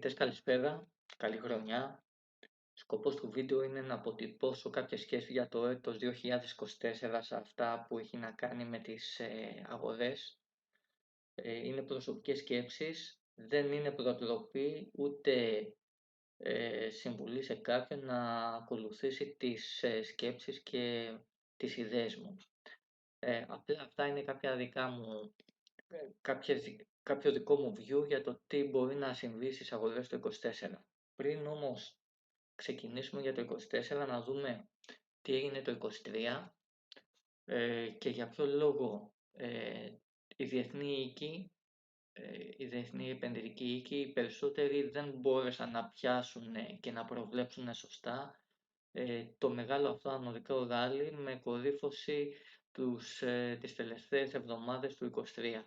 Μελετητές, καλησπέρα, καλή χρονιά. Σκοπός του βίντεο είναι να αποτυπώσω κάποιες σκέψεις για το έτος 2024 σε αυτά που έχει να κάνει με τις αγορές. Είναι προσωπικές σκέψεις, δεν είναι προτροπή ούτε συμβουλή σε κάποιον να ακολουθήσει τις σκέψεις και τις ιδέες μου. Απλά αυτά είναι κάποια δικά μου κάποιο δικό μου view για το τι μπορεί να συμβεί στις αγορές του 24. Πριν όμως ξεκινήσουμε για το 24, να δούμε τι έγινε το 23 και για ποιο λόγο η διεθνή οίκη, η διεθνή επενδυτική οίκη, οι περισσότεροι δεν μπόρεσαν να πιάσουν και να προβλέψουν σωστά το μεγάλο αυτό ανωδικό ράλι με κορύφωση τις τελευταίες εβδομάδες του 23.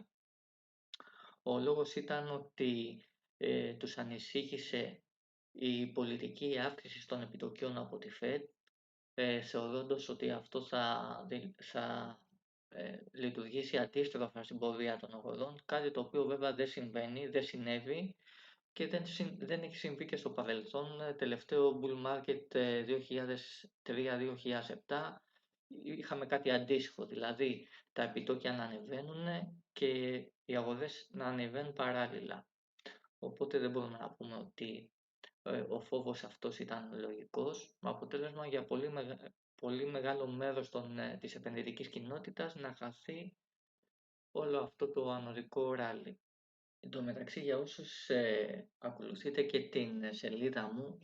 Ο λόγος ήταν ότι τους ανησύχησε η πολιτική αύξηση των επιτοκίων από τη ΦΕΔ, θεωρώντας ότι αυτό θα λειτουργήσει αντίστροφα στην πορεία των αγορών, κάτι το οποίο βέβαια δεν συμβαίνει, δεν συνέβη και δεν έχει συμβεί και στο παρελθόν. Τελευταίο bull market 2003-2007 είχαμε κάτι αντίστοιχο, δηλαδή τα επιτόκια να ανεβαίνουν και οι αγορές να ανεβαίνουν παράλληλα. Οπότε δεν μπορούμε να πούμε ότι ο φόβος αυτός ήταν λογικός, με αποτέλεσμα για πολύ μεγάλο μέρος της επενδυτικής κοινότητας να χαθεί όλο αυτό το ανωδικό ράλι. Εν τω μεταξύ, για όσους ακολουθείτε και την σελίδα μου,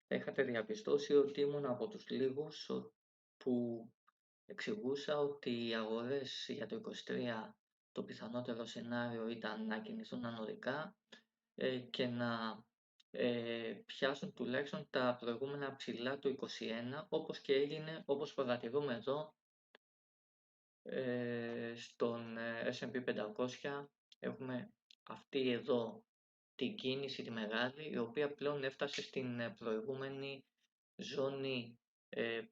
έχετε διαπιστώσει ότι ήμουν από τους λίγους που εξηγούσα ότι οι αγορές για το 23 το πιθανότερο σενάριο ήταν να κινηθούν ανωδικά και να πιάσουν τουλάχιστον τα προηγούμενα ψηλά του 21, όπως και έγινε, όπως παρατηρούμε εδώ στον S&P 500. Έχουμε αυτή εδώ την κίνηση τη μεγάλη, η οποία πλέον έφτασε στην προηγούμενη ζώνη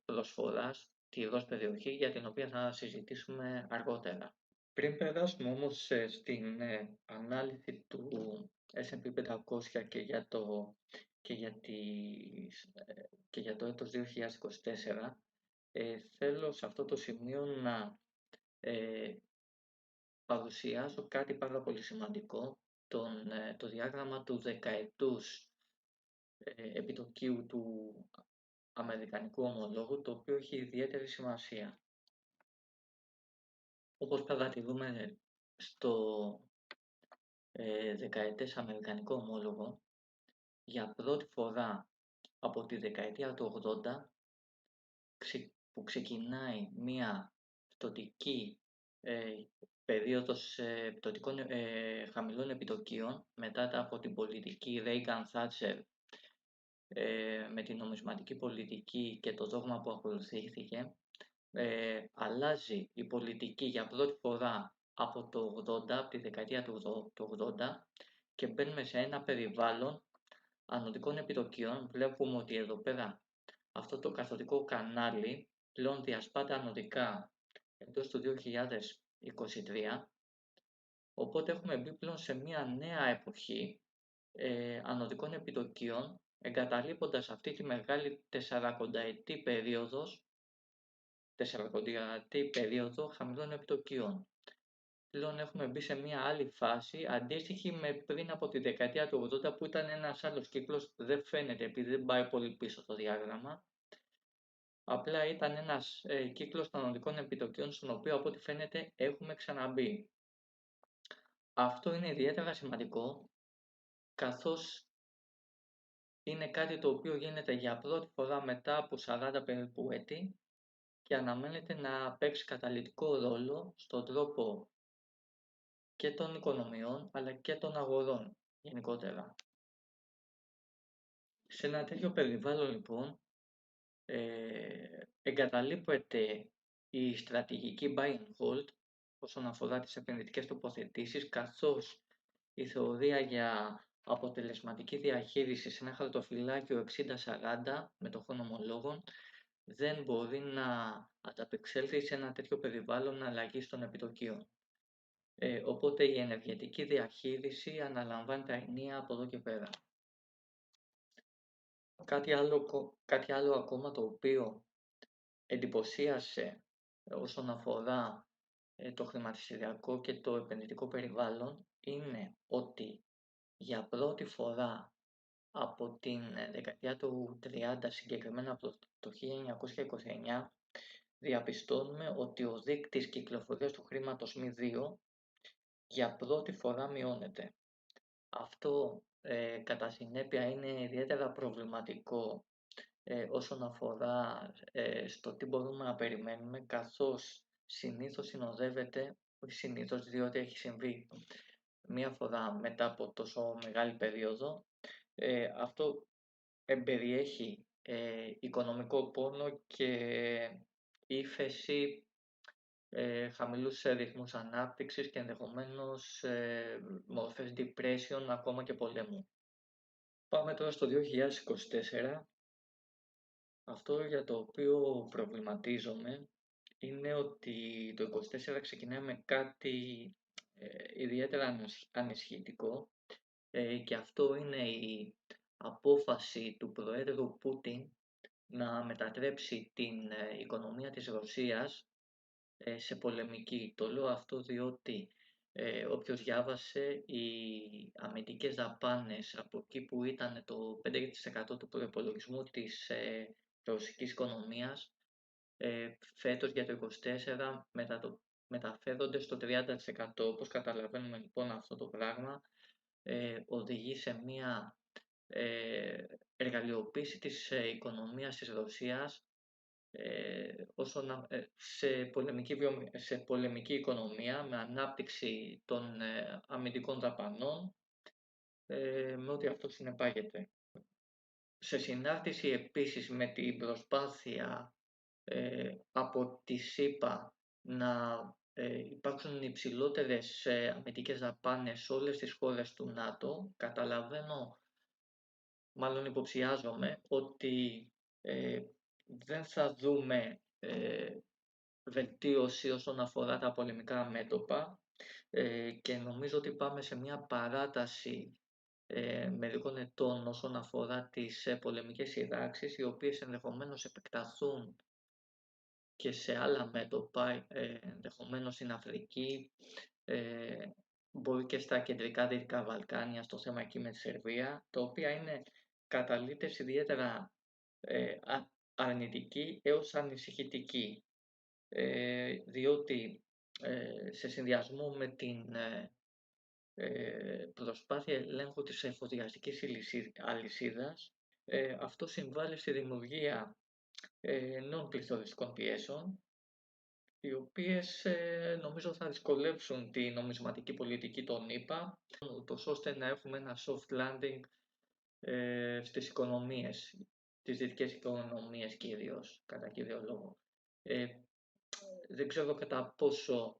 προσφοράς, τη ροζ περιοχή, για την οποία θα συζητήσουμε αργότερα. Πριν περάσουμε όμως στην ανάλυση του S&P 500 και για το έτος 2024, θέλω σε αυτό το σημείο να παρουσιάσω κάτι πάρα πολύ σημαντικό, το διάγραμμα του δεκαετούς επιτοκίου του αμερικανικού ομολόγου, το οποίο έχει ιδιαίτερη σημασία. Όπως παρατηρούμε στο δεκαετές αμερικανικό ομόλογο, για πρώτη φορά από τη δεκαετία του 80, που ξεκινάει μια πτωτική περίοδος χαμηλών επιτοκίων μετά από την πολιτική Reagan-Thatcher, με την νομισματική πολιτική και το δόγμα που ακολουθήθηκε, αλλάζει η πολιτική για πρώτη φορά από το 80, από τη δεκαετία του 80, και μπαίνουμε σε ένα περιβάλλον ανωδικών επιτοκίων. Βλέπουμε ότι εδώ πέρα αυτό το καθοδικό κανάλι πλέον διασπάται ανωδικά εντός του 2023, οπότε έχουμε μπει πλέον σε μια νέα εποχή ανωδικών επιτοκίων, εγκαταλείποντας αυτή τη μεγάλη 40ετή περίοδο χαμηλών επιτοκίων. Πλέον έχουμε μπει σε μια άλλη φάση, αντίστοιχη με πριν από τη δεκαετία του 80, που ήταν ένας άλλος κύκλος, δεν φαίνεται επειδή δεν πάει πολύ πίσω το διάγραμμα. Απλά ήταν ένας κύκλος των ανωδικών επιτοκίων, στον οποίο από ό,τι φαίνεται έχουμε ξαναμπεί. Αυτό είναι ιδιαίτερα σημαντικό, καθώς είναι κάτι το οποίο γίνεται για πρώτη φορά μετά από 40 περίπου έτη και αναμένεται να παίξει καταλυτικό ρόλο στον τρόπο και των οικονομιών αλλά και των αγορών γενικότερα. Σε ένα τέτοιο περιβάλλον λοιπόν εγκαταλείπεται η στρατηγική buy and hold όσον αφορά τις επενδυτικές τοποθετήσεις, καθώς η θεωρία για αποτελεσματική διαχείριση σε ένα χαρτοφυλάκιο 60-40 μετοχών ομολόγων δεν μπορεί να ανταπεξέλθει σε ένα τέτοιο περιβάλλον αλλαγής των επιτοκίων. Οπότε η ενεργειακή διαχείριση αναλαμβάνει τα ενία από εδώ και πέρα. Κάτι άλλο ακόμα το οποίο εντυπωσίασε όσον αφορά το χρηματιστηριακό και το επενδυτικό περιβάλλον είναι ότι για πρώτη φορά από την δεκαετία του 30, συγκεκριμένα από το 1929, διαπιστώνουμε ότι ο δείκτης κυκλοφορίας του χρήματος μη 2 για πρώτη φορά μειώνεται. Αυτό κατά συνέπεια είναι ιδιαίτερα προβληματικό όσον αφορά στο τι μπορούμε να περιμένουμε, καθώς συνήθως συνοδεύεται, όχι συνήθως διότι έχει συμβεί μία φορά μετά από τόσο μεγάλη περίοδο, αυτό εμπεριέχει οικονομικό πόνο και ύφεση, χαμηλούς ρυθμούς ανάπτυξης και ενδεχομένως μορφές depression, ακόμα και πολέμου. Πάμε τώρα στο 2024. Αυτό για το οποίο προβληματίζομαι είναι ότι το 2024 ξεκινάει με κάτι ιδιαίτερα ανισχυτικό και αυτό είναι η απόφαση του Προέδρου Πούτιν να μετατρέψει την οικονομία της Ρωσίας σε πολεμική. Το λέω αυτό διότι όποιος διάβασε, οι αμυντικές δαπάνες από εκεί που ήταν το 5% του προϋπολογισμού της ρωσικής οικονομίας, φέτος για το 2024 μεταφέρονται στο 30%. Όπως καταλαβαίνουμε λοιπόν, αυτό το πράγμα οδηγεί σε μια εργαλειοποίηση της οικονομίας της Ρωσίας σε πολεμική οικονομία, με ανάπτυξη των αμυντικών δαπανών, με ό,τι αυτό συνεπάγεται. Σε συνάρτηση επίσης με την προσπάθεια από τη ΣΥΠΑ να υπάρξουν υψηλότερες αμυντικές δαπάνες σε όλες τις χώρες του ΝΑΤΟ, μάλλον υποψιάζομαι ότι δεν θα δούμε βελτίωση όσον αφορά τα πολεμικά μέτωπα και νομίζω ότι πάμε σε μια παράταση μερικών ετών όσον αφορά τις πολεμικές σειράξεις, οι οποίες ενδεχομένως επεκταθούν και σε άλλα μέτωπα, ενδεχομένως στην Αφρική, μπορεί και στα κεντρικά Δυτικά Βαλκάνια, στο θέμα εκεί με τη Σερβία, τα οποία είναι καταλήτες ιδιαίτερα αρνητικοί έως ανησυχητικοί, διότι σε συνδυασμό με την προσπάθεια ελέγχου της εφοδιαστικής αλυσίδας, αυτό συμβάλλει στη δημιουργία νέων πληθωριστικών πιέσεων, οι οποίες νομίζω θα δυσκολεύσουν τη νομισματική πολιτική των ΗΠΑ, ούτως ώστε να έχουμε ένα soft landing στις οικονομίες, τις δυτικές οικονομίες κυρίως, κατά κύριο λόγο. Δεν ξέρω κατά πόσο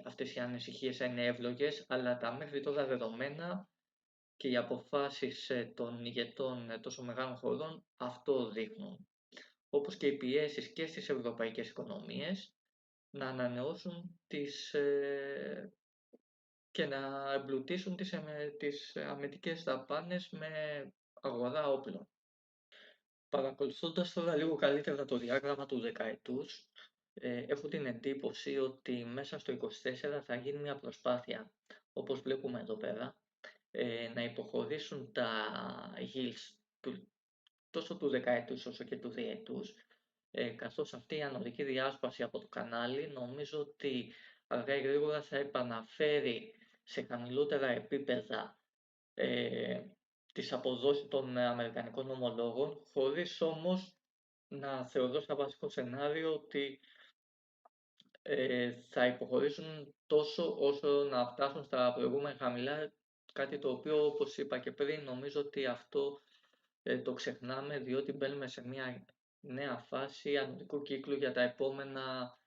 αυτές οι ανησυχίες είναι εύλογες, αλλά τα μέχρι τώρα δεδομένα και οι αποφάσεις των ηγετών τόσο μεγάλων χωρών αυτό δείχνουν. Όπως και οι πιέσεις και στις ευρωπαϊκές οικονομίες να ανανεώσουν και να εμπλουτίσουν τις αμυντικές δαπάνες με αγορά όπλων. Παρακολουθώντας τώρα λίγο καλύτερα το διάγραμμα του δεκαετούς, έχω την εντύπωση ότι μέσα στο 24 θα γίνει μια προσπάθεια, όπως βλέπουμε εδώ πέρα, να υποχωρήσουν τα yields τόσο του δεκαετούς όσο και του διετούς, καθώς αυτή η ανωδική διάσπαση από το κανάλι νομίζω ότι αργά ή γρήγορα θα επαναφέρει σε χαμηλότερα επίπεδα τις αποδόσεις των αμερικανικών ομολόγων, χωρίς όμως να θεωρώ σαν βασικό σενάριο ότι θα υποχωρήσουν τόσο όσο να φτάσουν στα προηγούμενα χαμηλά, κάτι το οποίο, όπως είπα και πριν, νομίζω ότι αυτό το ξεχνάμε, διότι μπαίνουμε σε μια νέα φάση ανωδικού κύκλου για τα επόμενα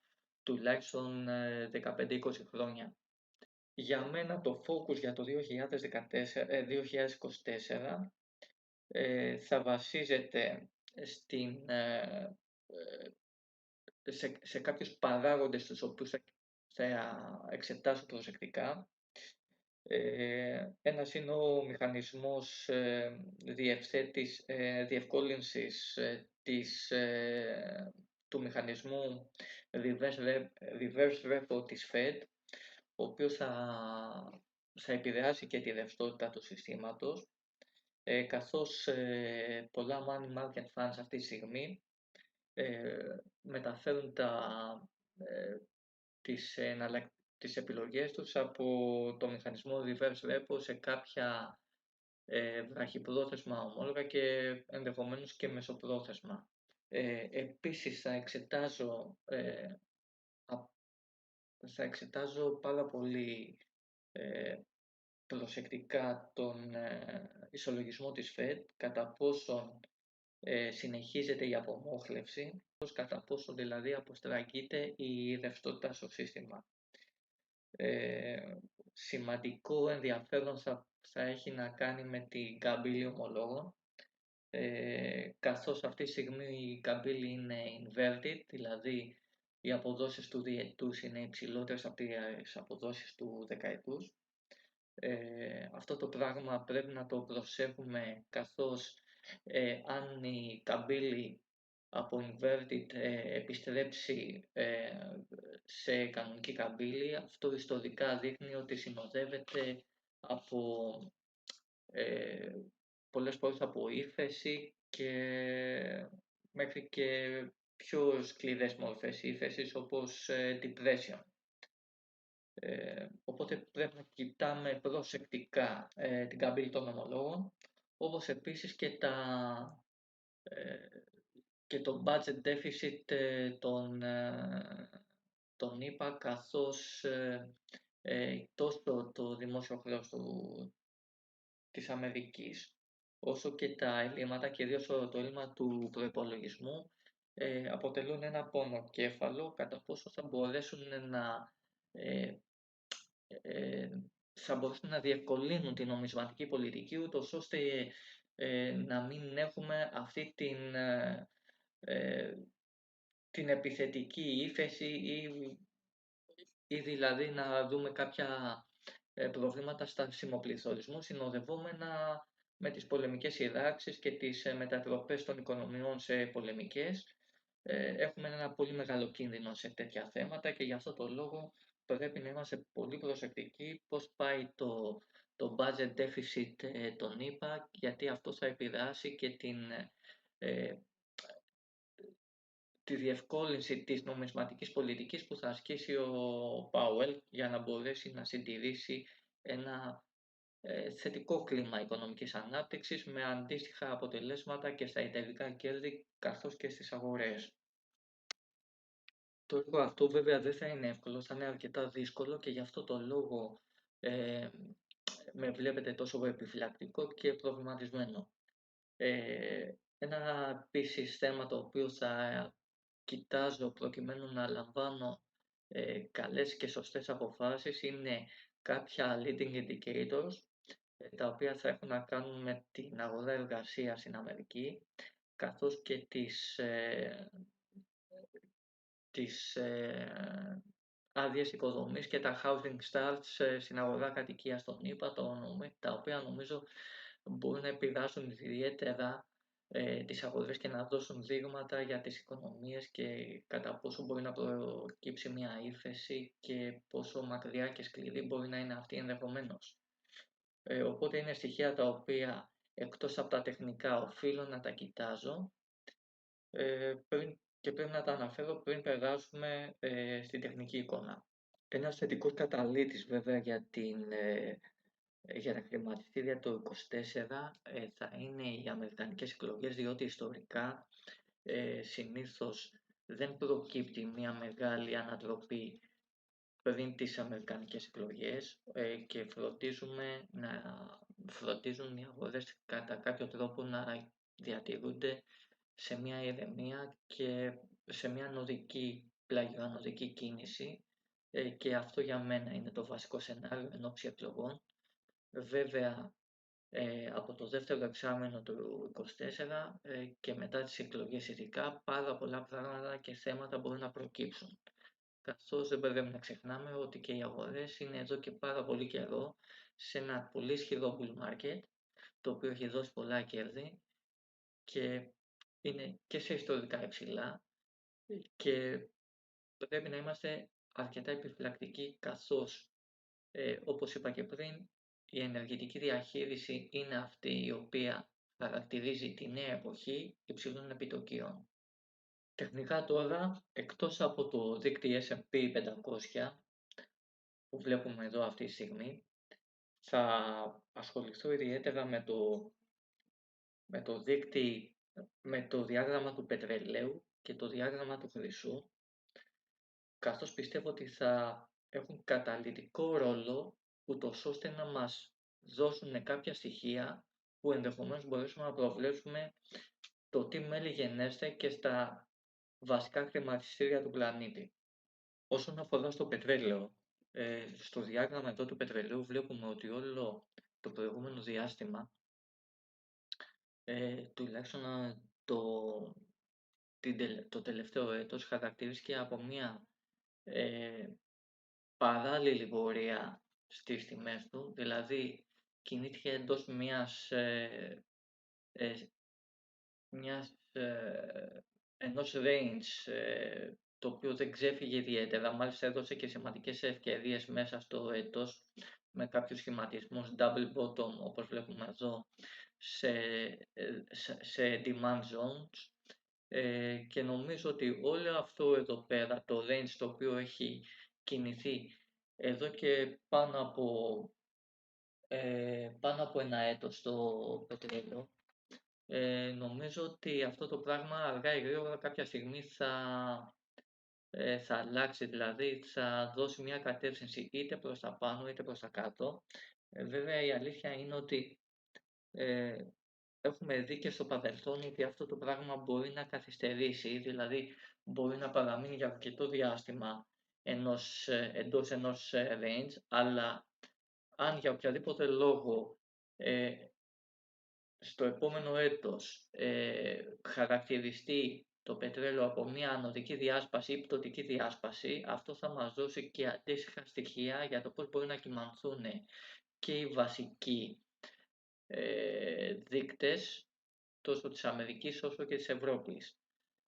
τουλάχιστον 15-20 χρόνια. Για μένα το focus για το 2024 θα βασίζεται σε κάποιους παράγοντες τους οποίους θα εξετάσω προσεκτικά. Ένας είναι ο μηχανισμός διευκόλυνσης του μηχανισμού reverse repo της Fed, ο οποίος θα επηρεάσει και τη ρευστότητα του συστήματος, καθώς πολλά money market funds αυτή τη στιγμή μεταφέρουν ε, τις επιλογές τους από το μηχανισμό reverse repo σε κάποια βραχυπρόθεσμα ομόλογα και ενδεχομένως και μεσοπρόθεσμα. Επίσης θα εξετάζω πάρα πολύ προσεκτικά τον ισολογισμό της Fed, κατά πόσον συνεχίζεται η απομόχλευση, κατά πόσο δηλαδή αποστραγγείται η ρευστότητα στο σύστημα. Σημαντικό ενδιαφέρον θα έχει να κάνει με την καμπύλη ομολόγων, καθώς αυτή τη στιγμή η καμπύλη είναι inverted, δηλαδή οι αποδόσεις του διετούς είναι υψηλότερες από τις αποδόσεις του δεκαετούς. Αυτό το πράγμα πρέπει να το προσέχουμε, καθώς αν η καμπύλη από inverted επιστρέψει σε κανονική καμπύλη, αυτό ιστορικά δείχνει ότι συνοδεύεται από πολλές φορές από ύφεση και μέχρι και πιο σκληρές μορφές ύφεσης, όπως depression. Οπότε πρέπει να κοιτάμε προσεκτικά την καμπύλη των ομολόγων, όπως επίσης και το budget deficit των ΗΠΑ, καθώς τόσο το δημόσιο χρέος της Αμερικής, όσο και τα ελλείμματα, κυρίως το έλλειμμα του προϋπολογισμού, αποτελούν ένα πονοκέφαλο κατά πόσο θα μπορέσουν να διευκολύνουν την νομισματική πολιτική, ούτως ώστε να μην έχουμε αυτή την επιθετική ύφεση ή δηλαδή να δούμε κάποια προβλήματα στασιμοπληθωρισμού συνοδευόμενα με τις πολεμικές σειράξεις και τις μετατροπές των οικονομιών σε πολεμικές. Έχουμε ένα πολύ μεγάλο κίνδυνο σε τέτοια θέματα και γι' αυτό το λόγο πρέπει να είμαστε πολύ προσεκτικοί πώς πάει το budget deficit των ΗΠΑ, γιατί αυτό θα επηρεάσει και τη διευκόλυνση της νομισματικής πολιτικής που θα ασκήσει ο Πάουελ για να μπορέσει να συντηρήσει ένα θετικό κλίμα οικονομικής ανάπτυξης με αντίστοιχα αποτελέσματα και στα εταιρικά κέρδη καθώς και στις αγορές. Το έργο αυτό βέβαια δεν θα είναι εύκολο, θα είναι αρκετά δύσκολο και γι' αυτό το λόγο με βλέπετε τόσο επιφυλακτικό και προβληματισμένο. Ένα επίσης θέμα το οποίο θα κοιτάζω προκειμένου να λαμβάνω καλές και σωστές αποφάσεις είναι κάποια leading indicators, τα οποία θα έχουν να κάνουν με την αγορά εργασίας στην Αμερική, καθώς και τις άδειες οικοδομής και τα housing starts στην αγορά κατοικίας των ΗΠΑ, τα οποία νομίζω μπορούν να επηρεάσουν ιδιαίτερα τις αγορές και να δώσουν δείγματα για τις οικονομίες και κατά πόσο μπορεί να προκύψει μια ύφεση και πόσο μακριά και σκληρή μπορεί να είναι αυτή ενδεχομένως. Οπότε είναι στοιχεία τα οποία εκτός από τα τεχνικά οφείλω να τα κοιτάζω και πρέπει να τα αναφέρω πριν περάσουμε στην τεχνική εικόνα. Ένας θετικός καταλήτης βέβαια για τα χρηματιστήρια το 2024 θα είναι οι αμερικανικές εκλογές, διότι ιστορικά συνήθως δεν προκύπτει μια μεγάλη ανατροπή πριν τις αμερικανικές εκλογές και φροντίζουν οι αγορές κατά κάποιο τρόπο να διατηρούνται σε μια ηρεμία και σε μια πλαγιοανωδική κίνηση, και αυτό για μένα είναι το βασικό σενάριο εν ώψη εκλογών. Βέβαια, από το δεύτερο εξάμηνο του 2024 και μετά τις εκλογές ειδικά, πάρα πολλά πράγματα και θέματα μπορούν να προκύψουν. καθώς δεν πρέπει να ξεχνάμε ότι και οι αγορές είναι εδώ και πάρα πολύ καιρό σε ένα πολύ ισχυρό bull market, το οποίο έχει δώσει πολλά κέρδη και είναι και σε ιστορικά υψηλά και πρέπει να είμαστε αρκετά επιφυλακτικοί καθώς, όπως είπα και πριν, η ενεργητική διαχείριση είναι αυτή η οποία χαρακτηρίζει τη νέα εποχή υψηλών επιτοκίων. Τεχνικά τώρα, εκτός από το δίκτυο S&P 500 που βλέπουμε εδώ αυτή τη στιγμή, θα ασχοληθώ ιδιαίτερα με το διάγραμμα του πετρελαίου και το διάγραμμα του χρυσού, καθώς πιστεύω ότι θα έχουν καταλυτικό ρόλο ούτως ώστε να μας δώσουν κάποια στοιχεία που ενδεχομένως μπορέσουμε να προβλέψουμε το τι μέλη γενέστε και στα βασικά χρηματιστήρια του πλανήτη. Όσον αφορά στο πετρέλαιο, στο διάγραμμα εδώ του πετρελαίου βλέπουμε ότι όλο το προηγούμενο διάστημα, τουλάχιστον το τελευταίο έτος, χαρακτηρίστηκε από μια παράλληλη πορεία στις τιμές του, δηλαδή κινήθηκε εντός ενός range το οποίο δεν ξέφυγε ιδιαίτερα, μάλιστα έδωσε και σημαντικές ευκαιρίες μέσα στο έτος με κάποιους σχηματισμούς double bottom όπως βλέπουμε εδώ σε demand zones και νομίζω ότι όλο αυτό εδώ πέρα το range το οποίο έχει κινηθεί εδώ και πάνω από ένα έτος το πετρέλαιο, νομίζω ότι αυτό το πράγμα αργά ή γρήγορα κάποια στιγμή θα αλλάξει, δηλαδή θα δώσει μια κατεύθυνση είτε προς τα πάνω είτε προς τα κάτω. Βέβαια η αλήθεια είναι ότι έχουμε δει και στο παρελθόν ότι αυτό το πράγμα μπορεί να καθυστερήσει, δηλαδή μπορεί να παραμείνει για αρκετό διάστημα εντός ενός range, αλλά αν για οποιαδήποτε λόγο στο επόμενο έτος χαρακτηριστεί το πετρέλαιο από μια ανωδική διάσπαση ή πτωτική διάσπαση, αυτό θα μας δώσει και αντίστοιχα στοιχεία για το πώς μπορεί να κυμανθούν και οι βασικοί δείκτες τόσο της Αμερικής όσο και της Ευρώπης.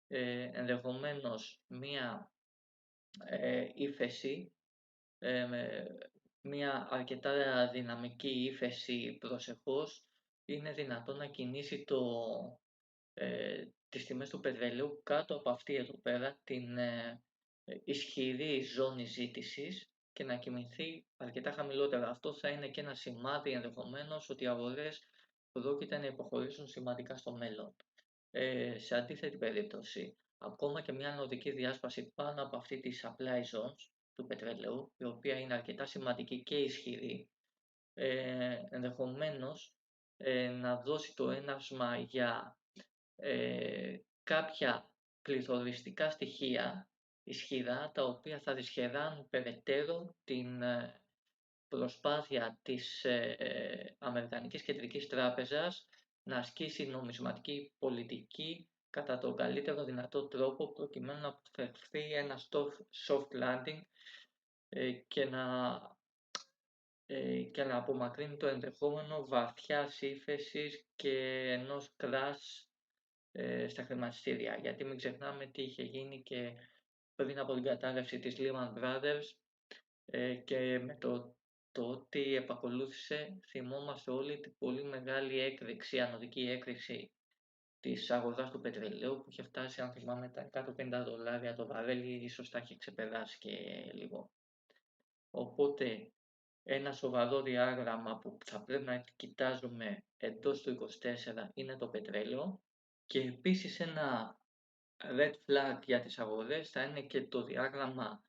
Ενδεχομένως μία ύφεση, μία αρκετά δυναμική ύφεση προσεχώς είναι δυνατόν να κινήσει τις τιμές του πετρελαίου κάτω από αυτή εδώ πέρα την ισχυρή ζώνη ζήτησης και να κινηθεί αρκετά χαμηλότερα. Αυτό θα είναι και ένα σημάδι ενδεχομένως ότι οι αγορές πρόκειται να υποχωρήσουν σημαντικά στο μέλλον. Σε αντίθετη περίπτωση, ακόμα και μια ανωδική διάσπαση πάνω από αυτή τη supply zones του πετρελαίου, η οποία είναι αρκετά σημαντική και ισχυρή, ενδεχομένως να δώσει το έναυσμα για κάποια πληθωριστικά στοιχεία ισχυρά, τα οποία θα δυσχεράνουν περαιτέρω την προσπάθεια της Αμερικανικής Κεντρικής Τράπεζας να ασκήσει νομισματική πολιτική κατά τον καλύτερο δυνατό τρόπο προκειμένου να αποφευχθεί ένα soft landing και να απομακρύνει το ενδεχόμενο βαθιάς ύφεσης και ενός crash στα χρηματιστήρια. Γιατί μην ξεχνάμε τι είχε γίνει και πριν από την κατάρρευση της Lehman Brothers και με το ότι επακολούθησε, θυμόμαστε όλοι την πολύ μεγάλη έκρηξη, ανωδική έκρηξη της αγοράς του πετρελαίου που είχε φτάσει, αν θυμάμαι, τα $150 το βαρέλι, ίσως τα έχει ξεπεράσει και λίγο. Οπότε ένα σοβαρό διάγραμμα που θα πρέπει να κοιτάζουμε εντός του 24 είναι το πετρέλαιο και επίσης ένα red flag για τις αγορές θα είναι και το διάγραμμα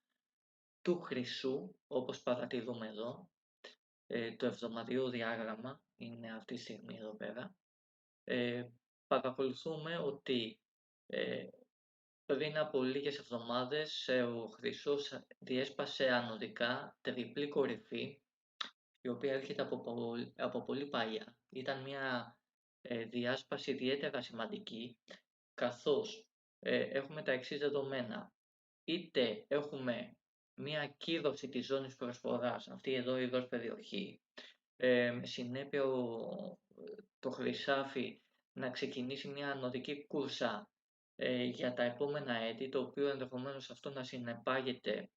του χρυσού, όπως παρατηρούμε εδώ. Το εβδομαδιαίο διάγραμμα είναι αυτή τη στιγμή εδώ πέρα. Παρακολουθούμε ότι πριν από λίγες εβδομάδες ο χρυσός διέσπασε ανωδικά τριπλή κορυφή, η οποία έρχεται από πολύ παλιά. Ήταν μια διάσπαση ιδιαίτερα σημαντική, καθώς έχουμε τα εξής δεδομένα. Είτε έχουμε μία κύρωση της ζώνης προσφοράς, αυτή εδώ η ειδός περιοχή, με συνέπεια το Χρυσάφι να ξεκινήσει μια ανωδική κούρσα για τα επόμενα έτη, το οποίο ενδεχομένως αυτό να συνεπάγεται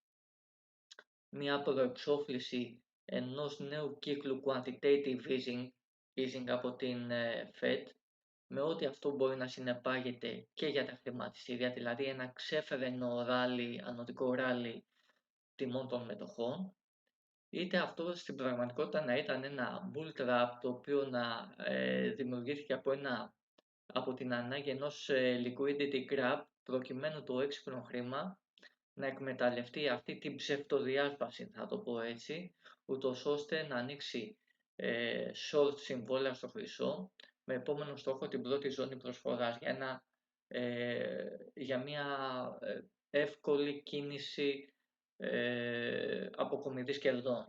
μια προεξόφληση ενός νέου κύκλου quantitative easing από την Fed, με ό,τι αυτό μπορεί να συνεπάγεται και για τα χρηματιστήρια, δηλαδή ένα ξέφρενο ράλι, ανωδικό ράλι τιμών των μετοχών, είτε αυτό στην πραγματικότητα να ήταν ένα bull trap, το οποίο να δημιουργήθηκε από την ανάγκη ενός liquidity grab, προκειμένου το έξυπνο χρήμα να εκμεταλλευτεί αυτή την ψευτοδιάσπαση, θα το πω έτσι, ούτως ώστε να ανοίξει short συμβόλαια στο χρυσό, με επόμενο στόχο την πρώτη ζώνη προσφοράς για μια εύκολη κίνηση αποκομιδής κερδών.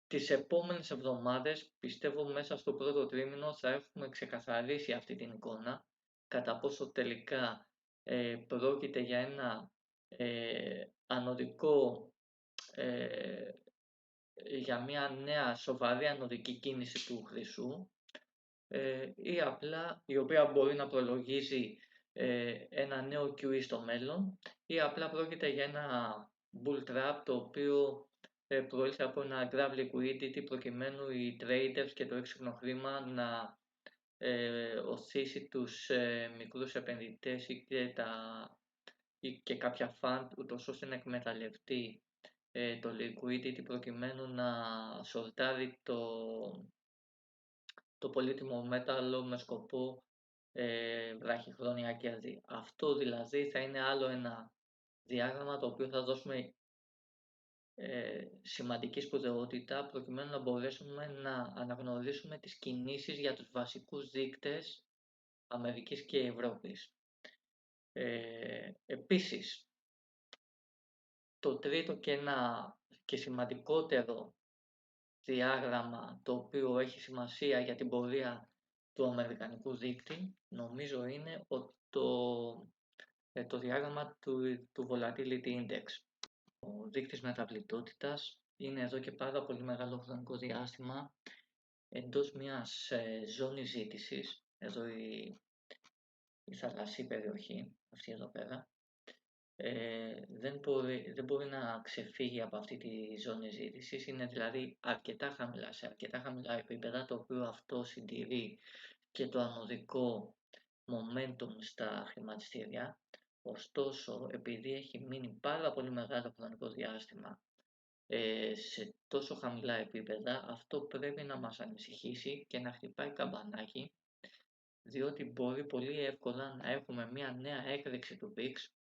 Τις επόμενες εβδομάδες, πιστεύω μέσα στο πρώτο τρίμηνο, θα έχουμε ξεκαθαρίσει αυτή την εικόνα, κατά πόσο τελικά πρόκειται για ένα ανωδικό, για μια νέα σοβαρή ανωδική κίνηση του χρυσού, ή απλά, η οποία μπορεί να προλογίζει ένα νέο QE στο μέλλον, ή απλά πρόκειται για ένα bull trap, το οποίο προήλθε από ένα grab liquidity, προκειμένου οι traders και το έξυπνο χρήμα να οθήσει τους μικρούς επενδυτές ή και κάποια fund, ούτως ώστε να εκμεταλλευτεί το liquidity, προκειμένου να σορτάρει το πολύτιμο μέταλλο με σκοπό βραχυχρόνια κέρδη. Αυτό δηλαδή θα είναι άλλο ένα διάγραμμα το οποίο θα δώσουμε σημαντική σπουδαιότητα, προκειμένου να μπορέσουμε να αναγνωρίσουμε τις κινήσεις για τους βασικούς δείκτες Αμερικής και Ευρώπης. Επίσης, το τρίτο και σημαντικότερο διάγραμμα, το οποίο έχει σημασία για την πορεία του αμερικανικού δείκτη, νομίζω είναι το διάγραμμα του Volatility Index. Ο δείκτης μεταβλητότητας είναι εδώ και πάρα πολύ μεγάλο χρονικό διάστημα εντός μιας ζώνης ζήτησης, εδώ η θαλασσή περιοχή, αυτή εδώ πέρα, δεν μπορεί να ξεφύγει από αυτή τη ζώνη ζήτησης, είναι δηλαδή σε αρκετά χαμηλά επίπεδα, το οποίο αυτό συντηρεί και το ανωδικό momentum στα χρηματιστήρια. Ωστόσο, επειδή έχει μείνει πάρα πολύ μεγάλο χρονικό διάστημα σε τόσο χαμηλά επίπεδα, αυτό πρέπει να μας ανησυχήσει και να χτυπάει καμπανάκι, διότι μπορεί πολύ εύκολα να έχουμε μια νέα έκρηξη του VIX,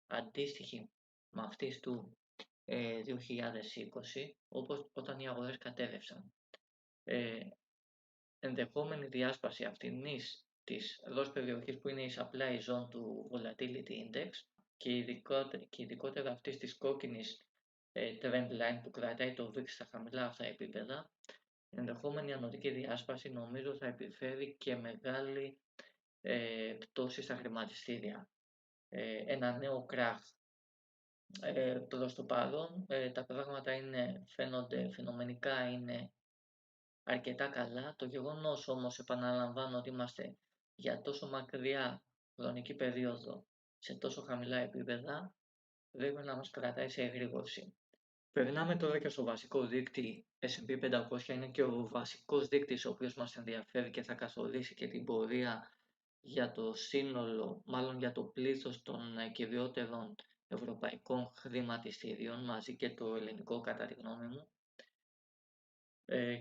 αντίστοιχη με αυτή του 2020, όπως όταν οι αγορές κατέρευσαν. Ενδεχόμενη διάσπαση αυτής της ροζ περιοχής, που είναι η supply zone του Volatility Index, και ειδικότερα αυτής της κόκκινης trend line που κρατάει το VIX στα χαμηλά αυτά επίπεδα, ενδεχόμενη ανωδική διάσπαση νομίζω θα επιφέρει και μεγάλη πτώση στα χρηματιστήρια. Ένα νέο κράχ. Προς το παρόν τα πράγματα φαίνονται φαινομενικά, είναι αρκετά καλά. Το γεγονός όμως, επαναλαμβάνω, ότι είμαστε για τόσο μακριά χρονική περίοδο σε τόσο χαμηλά επίπεδα, πρέπει να μας κρατάει σε εγρήγορση. Περνάμε τώρα και στο βασικό δείκτη S&P 500, είναι και ο βασικός δείκτης ο οποίος μας ενδιαφέρει και θα καθορίσει και την πορεία για το σύνολο, μάλλον για το πλήθος των κυριότερων ευρωπαϊκών χρηματιστήριων, μαζί και το ελληνικό κατά τη γνώμη μου.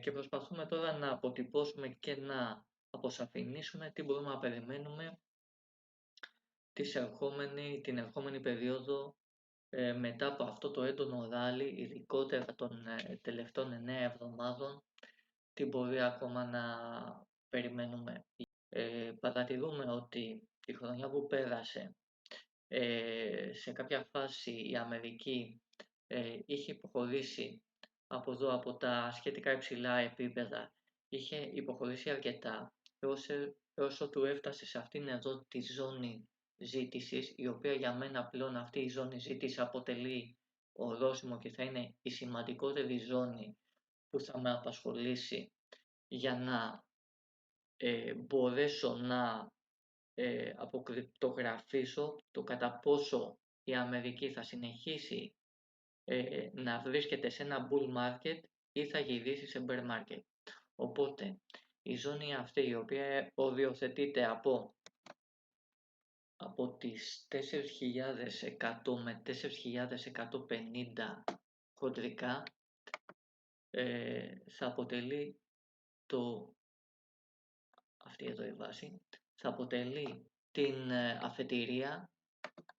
Και προσπαθούμε τώρα να αποτυπώσουμε και να αποσαφηνίσουμε τι μπορούμε να περιμένουμε την ερχόμενη περίοδο, μετά από αυτό το έντονο ράλι, ειδικότερα των τελευταίων 9 εβδομάδων, τι μπορεί ακόμα να περιμένουμε. Παρατηρούμε ότι τη χρονιά που πέρασε, σε κάποια φάση η Αμερική είχε υποχωρήσει από τα σχετικά υψηλά επίπεδα, είχε υποχωρήσει αρκετά, έως ότου έφτασε σε αυτήν εδώ τη ζώνη ζήτησης, η οποία για μένα πλέον αυτή η ζώνη ζήτηση αποτελεί ορόσημο και θα είναι η σημαντικότερη ζώνη που θα με απασχολήσει για να μπορέσω να αποκρυπτογραφήσω το κατά πόσο η Αμερική θα συνεχίσει να βρίσκεται σε ένα bull market ή θα γυρίσει σε bear market. Οπότε η ζώνη αυτή, η οποία οριοθετείται από τις 4.100 με 4.150 χοντρικά, θα αποτελεί αυτή εδώ η βάση, θα αποτελεί την αφετηρία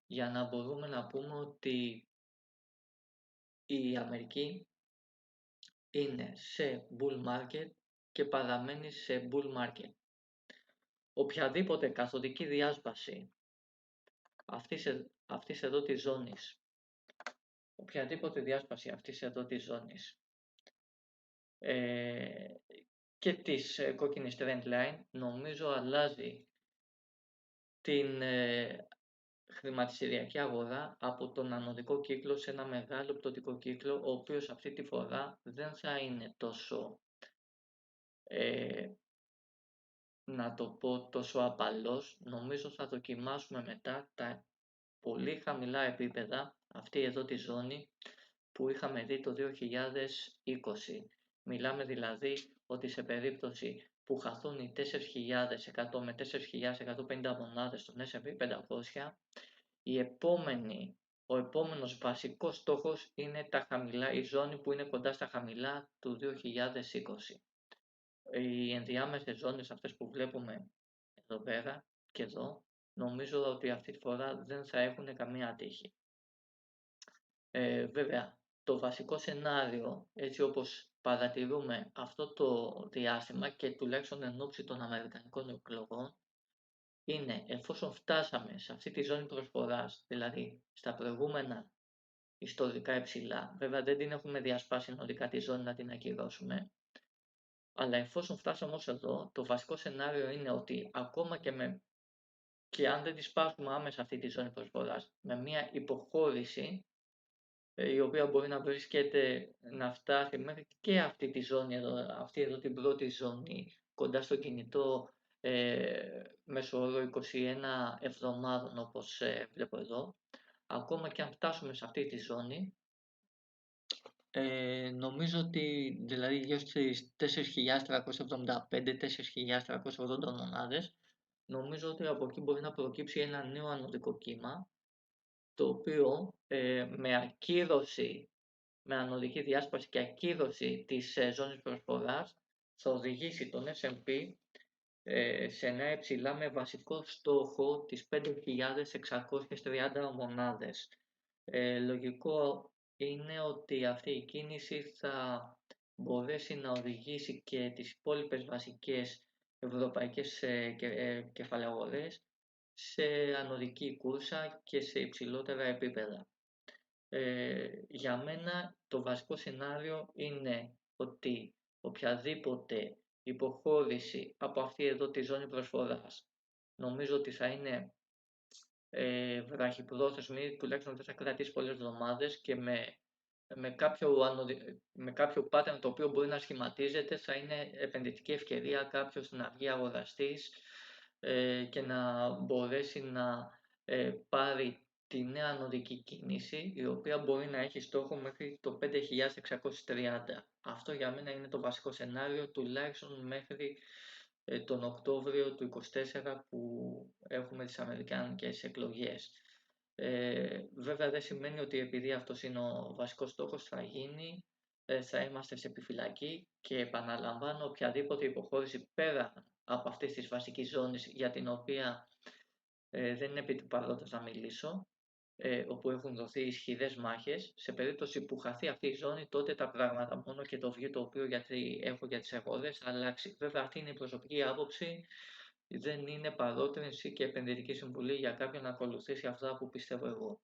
για να μπορούμε να πούμε ότι η Αμερική είναι σε bull market και παραμένει σε bull market. Οποιαδήποτε καθοδική διάσπαση αυτής εδώ της ζώνης, και της κόκκινης trend line, νομίζω αλλάζει την χρηματιστηριακή αγορά από τον ανωδικό κύκλο σε ένα μεγάλο πτωτικό κύκλο, ο οποίος αυτή τη φορά δεν θα είναι τόσο, να το πω, τόσο απαλός. Νομίζω θα δοκιμάσουμε μετά τα πολύ χαμηλά επίπεδα, αυτή εδώ τη ζώνη που είχαμε δει το 2020. Μιλάμε δηλαδή ότι σε περίπτωση που χαθούν οι 4.100 με 4.150 μονάδες στον S&P 500, ο επόμενος βασικός στόχος είναι η ζώνη που είναι κοντά στα χαμηλά του 2020. Οι ενδιάμεσες ζώνες αυτές που βλέπουμε εδώ πέρα και εδώ, νομίζω ότι αυτή τη φορά δεν θα έχουν καμία τύχη. Βέβαια, το βασικό σενάριο, έτσι όπως παρατηρούμε αυτό το διάστημα και τουλάχιστον εν ώψη των αμερικανικών εκλογών, είναι εφόσον φτάσαμε σε αυτή τη ζώνη προσφοράς, δηλαδή στα προηγούμενα ιστορικά υψηλά, βέβαια δεν την έχουμε διασπάσει ενωτικά τη ζώνη να την ακυρώσουμε, αλλά εφόσον φτάσαμε ως εδώ, το βασικό σενάριο είναι ότι ακόμα και αν δεν τη σπάσουμε άμεσα αυτή τη ζώνη προσφοράς, με μια υποχώρηση, η οποία μπορεί να φτάσει μέχρι και αυτή τη ζώνη αυτή εδώ την πρώτη ζώνη, κοντά στο κινητό μέσω όρο 21 εβδομάδων, όπως βλέπω εδώ. Ακόμα και αν φτάσουμε σε αυτή τη ζώνη, νομίζω ότι δηλαδή γύρω στις 4.375-4.380 μονάδες, νομίζω ότι από εκεί μπορεί να προκύψει ένα νέο ανωδικό κύμα, το οποίο με ανωδική διάσπαση και ακύρωση της ζώνης προσφοράς θα οδηγήσει τον S&P σε νέα υψηλά με βασικό στόχο τις 5.630 μονάδες. Λογικό είναι ότι αυτή η κίνηση θα μπορέσει να οδηγήσει και τις υπόλοιπες βασικές ευρωπαϊκές κεφαλαιαγορές σε ανωδική κούρσα και σε υψηλότερα επίπεδα. Για μένα το βασικό σενάριο είναι ότι οποιαδήποτε υποχώρηση από αυτή εδώ τη ζώνη προσφοράς, νομίζω ότι θα είναι βραχυπρόθεσμη, τουλάχιστον δεν θα κρατήσει πολλές εβδομάδες και με κάποιο pattern το οποίο μπορεί να σχηματίζεται, θα είναι επενδυτική ευκαιρία κάποιος να βγει αγοραστής και να μπορέσει να πάρει τη νέα ανωδική κίνηση, η οποία μπορεί να έχει στόχο μέχρι το 5.630. Αυτό για μένα είναι το βασικό σενάριο, τουλάχιστον μέχρι τον Οκτώβριο του 2024 που έχουμε τις αμερικάνικες εκλογές. Βέβαια δεν σημαίνει ότι επειδή αυτός είναι ο βασικός στόχος θα είμαστε σε επιφυλακή, και επαναλαμβάνω, οποιαδήποτε υποχώρηση πέρα από αυτής της βασικής ζώνης, για την οποία δεν είναι επί του παρόντος να μιλήσω, όπου έχουν δοθεί ισχυρές μάχες, σε περίπτωση που χαθεί αυτή η ζώνη, τότε τα πράγματα, μόνο και το view το οποίο έχω για τις αγορές, θα αλλάξει. Βέβαια αυτή είναι η προσωπική άποψη, δεν είναι παρότρινση και επενδυτική συμβουλή για κάποιον να ακολουθήσει αυτά που πιστεύω εγώ.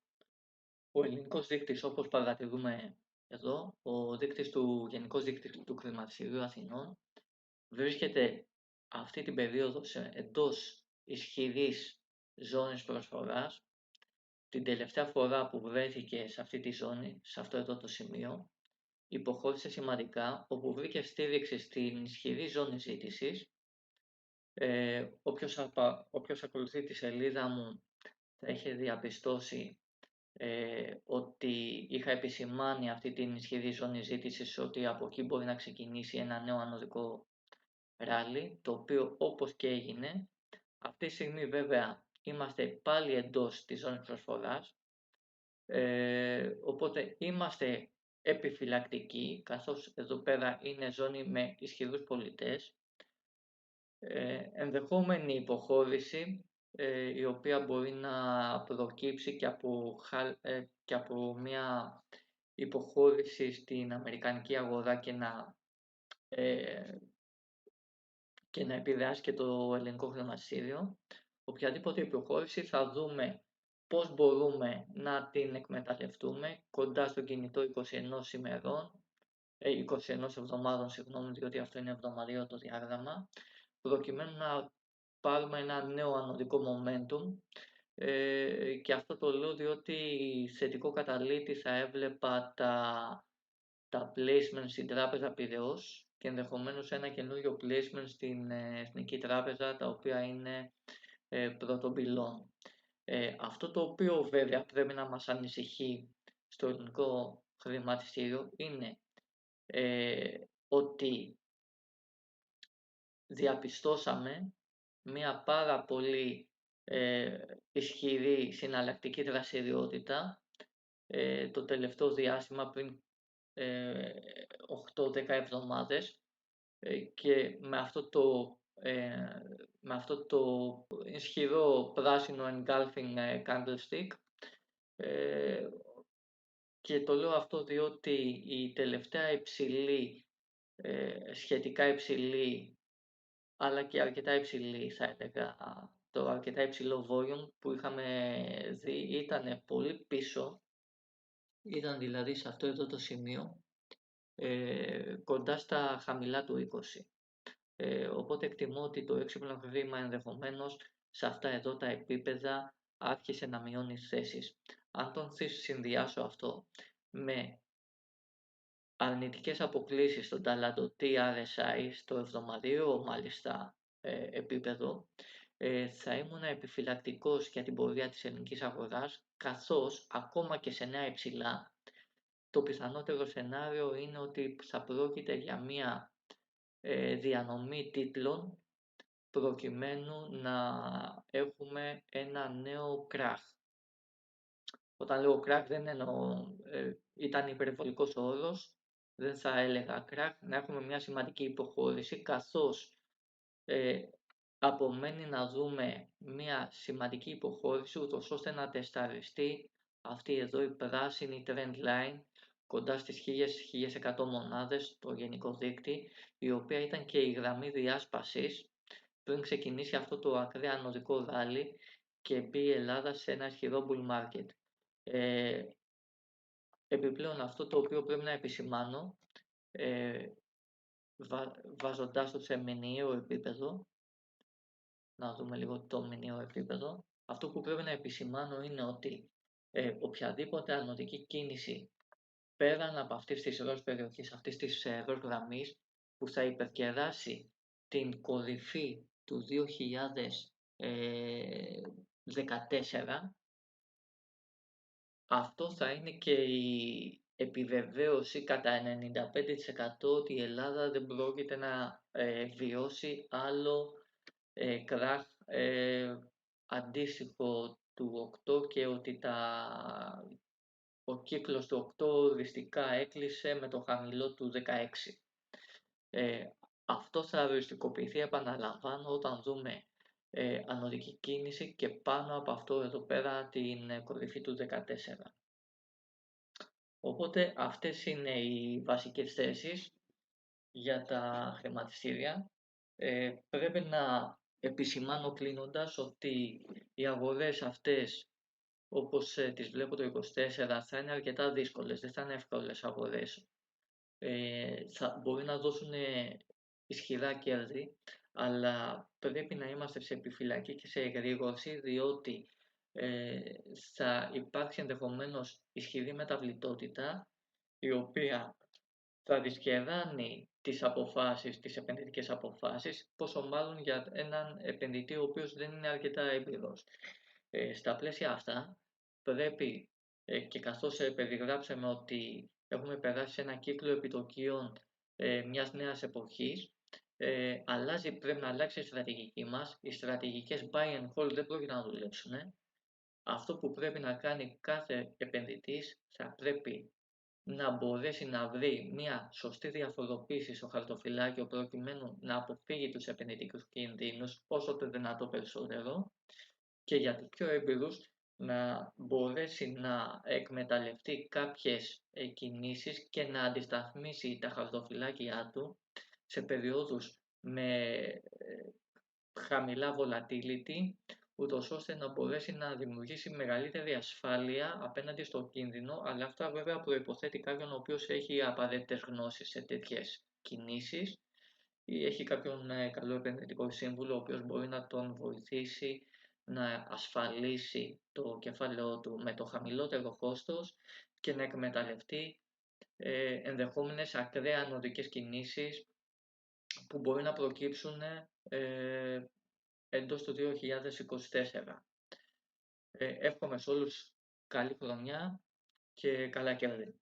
Ο ελληνικός δείκτης, όπως παρατηρούμε εδώ, γενικός δείκτης του Χρηματιστηρίου Αθηνών, βρίσκεται αυτή την περίοδο εντός ισχυρής ζώνης προσφοράς. Την τελευταία φορά που βρέθηκε σε αυτή τη ζώνη, σε αυτό εδώ το σημείο, υποχώρησε σημαντικά, όπου βρήκε στήριξη στην ισχυρή ζώνη ζήτησης. Όποιος ακολουθεί τη σελίδα μου θα είχε διαπιστώσει ότι είχα επισημάνει αυτή την ισχυρή ζώνη ζήτησης, ότι από εκεί μπορεί να ξεκινήσει ένα νέο ανωδικό ράλι, το οποίο όπως και έγινε. Αυτή τη στιγμή βέβαια είμαστε πάλι εντός της ζώνης προσφοράς, οπότε είμαστε επιφυλακτικοί, καθώς εδώ πέρα είναι ζώνη με ισχυρούς πολιτές. Ενδεχόμενη υποχώρηση, η οποία μπορεί να προκύψει και από μια υποχώρηση στην αμερικανική αγορά και να επηρεάσει και το ελληνικό χρηματιστήριο. Οποιαδήποτε υποχώρηση θα δούμε πώς μπορούμε να την εκμεταλλευτούμε κοντά στο κινητό 21 ημερών, 21 εβδομάδων, διότι αυτό είναι εβδομαδιαίο το διάγραμμα, προκειμένου να πάρουμε ένα νέο ανωδικό momentum, και αυτό το λέω διότι θετικό καταλήτη θα έβλεπα τα placements στην Τράπεζα Πειραιώς και ενδεχομένως ένα καινούριο placement στην Εθνική Τράπεζα, τα οποία είναι πρώτων πυλών. Αυτό το οποίο βέβαια πρέπει να μας ανησυχεί στο ελληνικό χρηματιστήριο είναι ότι διαπιστώσαμε μια πάρα πολύ ισχυρή συναλλακτική δραστηριότητα το τελευταίο διάστημα, πριν 8-10 εβδομάδες, και με αυτό το ισχυρό πράσινο engulfing candlestick, και το λέω αυτό διότι η τελευταία υψηλή, σχετικά υψηλή, αλλά και αρκετά υψηλή, θα έλεγα, το αρκετά υψηλό volume που είχαμε δει ήταν πολύ πίσω, ήταν δηλαδή σε αυτό εδώ το σημείο, κοντά στα χαμηλά του 20. Οπότε εκτιμώ ότι το έξυπνο χρήμα ενδεχομένως σε αυτά εδώ τα επίπεδα άρχισε να μειώνει θέσεις. Αν τον συνδυάσω αυτό με αρνητικές αποκλίσεις στον ταλαντωτή RSI, στο εβδομαδιαίο μάλιστα επίπεδο, θα ήμουν επιφυλακτικός για την πορεία της ελληνικής αγοράς, καθώς ακόμα και σε νέα υψηλά, το πιθανότερο σενάριο είναι ότι θα πρόκειται για μια διανομή τίτλων, προκειμένου να έχουμε ένα νέο κράχ. Όταν λέω κράχ δεν εννοώ, ήταν υπερβολικός ο όρος, δεν θα έλεγα κράχ, να έχουμε μια σημαντική υποχώρηση, καθώς απομένει να δούμε μια σημαντική υποχώρηση, ούτως ώστε να τεσταριστεί αυτή εδώ η πράσινη trend line κοντά στις 1000-1100 μονάδες το γενικό δείκτη, η οποία ήταν και η γραμμή διάσπασης πριν ξεκινήσει αυτό το ακραία ανωδικό ράλι και μπει η Ελλάδα σε ένα ισχυρό bull market. Επιπλέον, αυτό το οποίο πρέπει να επισημάνω, βάζοντάς το σε μηνιαίο επίπεδο, να δούμε λίγο το μηνιαίο επίπεδο, αυτό που πρέπει να επισημάνω είναι ότι οποιαδήποτε ανωδική κίνηση πέραν από αυτής της ροζ περιοχής, αυτής της ροζ γραμμής, που θα υπερκεράσει την κορυφή του 2014, αυτό θα είναι και η επιβεβαίωση κατά 95% ότι η Ελλάδα δεν πρόκειται να βιώσει άλλο κράχ αντίστοιχο του 8 και ότι ο κύκλος του 8 οριστικά έκλεισε με το χαμηλό του 16. Αυτό θα οριστικοποιηθεί, επαναλαμβάνω, όταν δούμε ανωδική κίνηση και πάνω από αυτό εδώ πέρα την κορυφή του 14. Οπότε αυτές είναι οι βασικές θέσεις για τα χρηματιστήρια. Πρέπει να επισημάνω κλείνοντας ότι οι αγορές αυτές, όπως τις βλέπω το 24, θα είναι αρκετά δύσκολες, δεν θα είναι εύκολες αγορές. Μπορεί να δώσουν ισχυρά κέρδη, αλλά πρέπει να είμαστε σε επιφυλακή και σε εγρήγορση, διότι θα υπάρξει ενδεχομένως ισχυρή μεταβλητότητα, η οποία θα δυσκεράνει τις αποφάσεις, τις επενδυτικές αποφάσεις, πόσο μάλλον για έναν επενδυτή ο οποίος δεν είναι αρκετά έμπειρος. Στα πλαίσια αυτά πρέπει, και καθώς περιγράψαμε ότι έχουμε περάσει σε ένα κύκλο επιτοκίων μιας νέας εποχής, πρέπει να αλλάξει η στρατηγική μας. Οι στρατηγικές buy and hold δεν πρόκειται να δουλέψουν. Αυτό που πρέπει να κάνει κάθε επενδυτής, θα πρέπει να μπορέσει να βρει μια σωστή διαφοροποίηση στο χαρτοφυλάκιο προκειμένου να αποφύγει τους επενδυτικούς κινδύνους όσο το δυνατό περισσότερο, και για τους πιο έμπειρους να μπορέσει να εκμεταλλευτεί κάποιες κινήσεις και να αντισταθμίσει τα χαρτοφυλάκια του σε περιόδους με χαμηλά volatility, ούτως ώστε να μπορέσει να δημιουργήσει μεγαλύτερη ασφάλεια απέναντι στο κίνδυνο, αλλά αυτό βέβαια προϋποθέτει κάποιον ο οποίος έχει απαραίτητες γνώσεις σε τέτοιες κινήσεις ή έχει κάποιον καλό επενδυτικό σύμβουλο ο οποίος μπορεί να τον βοηθήσει να ασφαλίσει το κεφάλαιό του με το χαμηλότερο κόστος και να εκμεταλλευτεί ενδεχόμενες ακραία ανωδικές κινήσεις που μπορεί να προκύψουν εντός του 2024. Εύχομαι σε όλους καλή χρονιά και καλά κέρδη.